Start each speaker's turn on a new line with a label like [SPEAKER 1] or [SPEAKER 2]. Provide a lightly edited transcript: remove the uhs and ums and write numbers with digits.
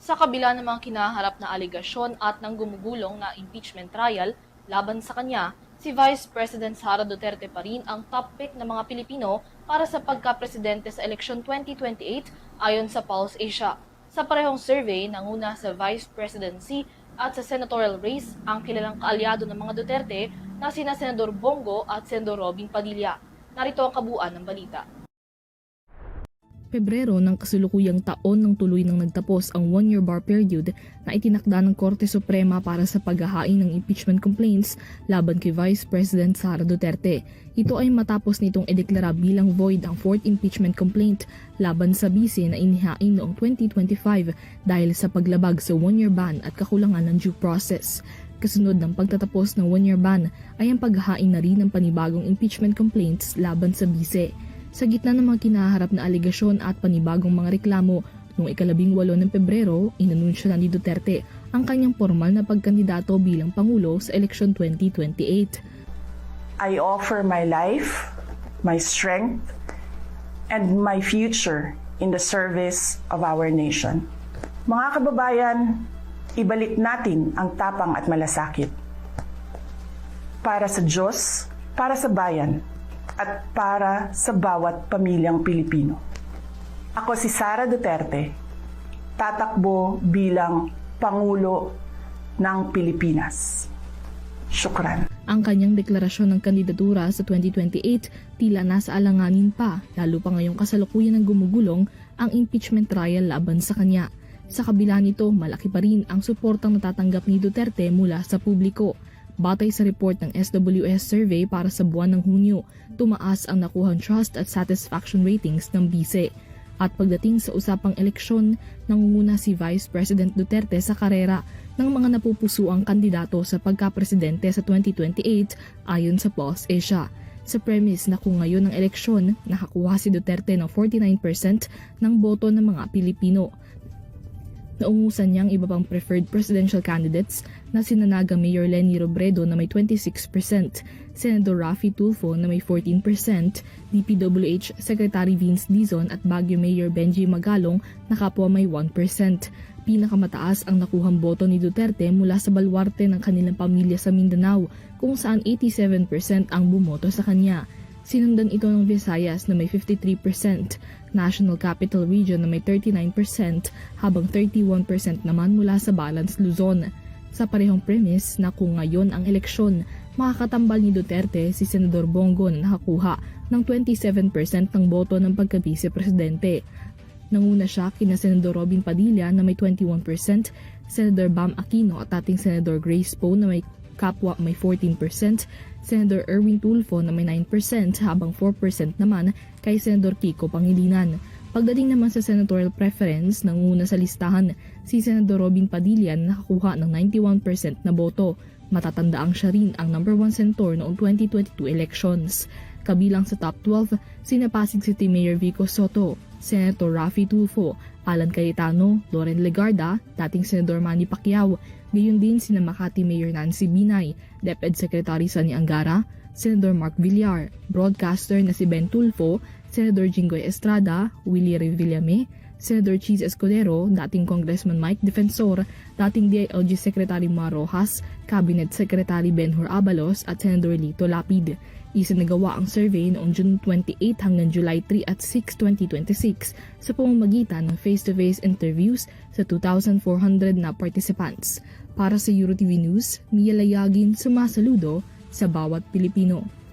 [SPEAKER 1] Sa kabila ng mga kinaharap na aligasyon at ng gumugulong na impeachment trial laban sa kanya, si Vice President Sara Duterte pa rin ang top pick ng mga Pilipino para sa pagka-presidente sa eleksyon 2028 ayon sa Pulse Asia. Sa parehong survey, nanguna sa Vice Presidency at sa senatorial race ang kilalang kaalyado ng mga Duterte na sina Senador Bongo at Senador Robin Padilla. Narito ang kabuuan ng balita.
[SPEAKER 2] Pebrero ng kasulukuyang taon nang tuloy nang nagtapos ang one-year bar period na itinakda ng Korte Suprema para sa paghahain ng impeachment complaints laban kay Vice President Sara Duterte. Ito ay matapos nitong ideklara bilang void ang fourth impeachment complaint laban sa bise na inihain noong 2025 dahil sa paglabag sa one-year ban at kakulangan ng due process. Kasunod ng pagtatapos ng one-year ban ay ang paghahain na rin ng panibagong impeachment complaints laban sa bise. Sa gitna ng mga kinaharap na aligasyon at panibagong mga reklamo, noong 18 ng Pebrero, inanunsyo na ni Duterte ang kanyang formal na pagkandidato bilang Pangulo sa eleksyon 2028.
[SPEAKER 3] I offer my life, my strength, and my future in the service of our nation. Mga kababayan, ibalik natin ang tapang at malasakit. Para sa Diyos, para sa bayan, at para sa bawat pamilyang Pilipino. Ako si Sara Duterte, tatakbo bilang Pangulo ng Pilipinas. Syukran.
[SPEAKER 2] Ang kanyang deklarasyon ng kandidatura sa 2028 tila nasa alanganin pa, lalo pa ngayong kasalukuyan ng gumugulong ang impeachment trial laban sa kanya. Sa kabila nito, malaki pa rin ang suportang natatanggap ni Duterte mula sa publiko. Batay sa report ng SWS survey para sa buwan ng Hunyo, tumaas ang nakuhang trust at satisfaction ratings ng bise. At pagdating sa usapang eleksyon, nangunguna si Vice President Duterte sa karera ng mga napupusuang kandidato sa pagka-presidente sa 2028 ayon sa Pulse Asia. Sa premise na kung ngayon ang eleksyon, nakakuha si Duterte ng 49% ng boto ng mga Pilipino. Naungusan niya ang iba pang preferred presidential candidates na sina Naga Mayor Leni Robredo na may 26%, Senador Raffy Tulfo na may 14%, DPWH Secretary Vince Dizon at Baguio Mayor Benji Magalong na kapwa may 1%. Pinakamataas ang nakuhang boto ni Duterte mula sa baluarte ng kanilang pamilya sa Mindanao kung saan 87% ang bumoto sa kanya. Sinundan ito ng Visayas na may 53%, National Capital Region na may 39%, habang 31% naman mula sa Balance Luzon. Sa parehong premise na kung ngayon ang eleksyon, makakatambal ni Duterte si Senador Bongo na nakakuha ng 27% ng boto ng pagka-vice-presidente. Nanguna siya kina Senador Robin Padilla na may 21%, Senador Bam Aquino at ating Senador Grace Poe na may kapwa may 14%, Senador Erwin Tulfo na may 9% habang 4% naman kay Senador Kiko Pangilinan. Pagdating naman sa senatorial preference, nanguna sa listahan si Senador Robin Padilla na nakakuha ng 91% na boto. Matatandaang siya rin ang number 1 senator noong 2022 elections. Kabilang sa top 12, sina Pasig City Mayor Vico Soto, Senator Raffy Tulfo, Alan Cayetano, Loren Legarda, dating Senador Manny Pacquiao, gayon din sina Makati Mayor Nancy Binay, DepEd Secretary Sani Angara, Senador Mark Villar, broadcaster na si Ben Tulfo, Senador Jinggoy Estrada, Willie Revillame, Senador Cheese Escudero, dating Congressman Mike Defensor, dating DILG Secretary Mar Rojas, Cabinet Secretary Benhur Abalos at Senador Lito Lapid. Isinagawa ang survey noong June 28 hanggang July 3 at 6, 2026 sa pamamagitan ng face-to-face interviews sa 2,400 na participants. Para sa EuroTV News, Mia Layagin sumasaludo sa bawat Pilipino.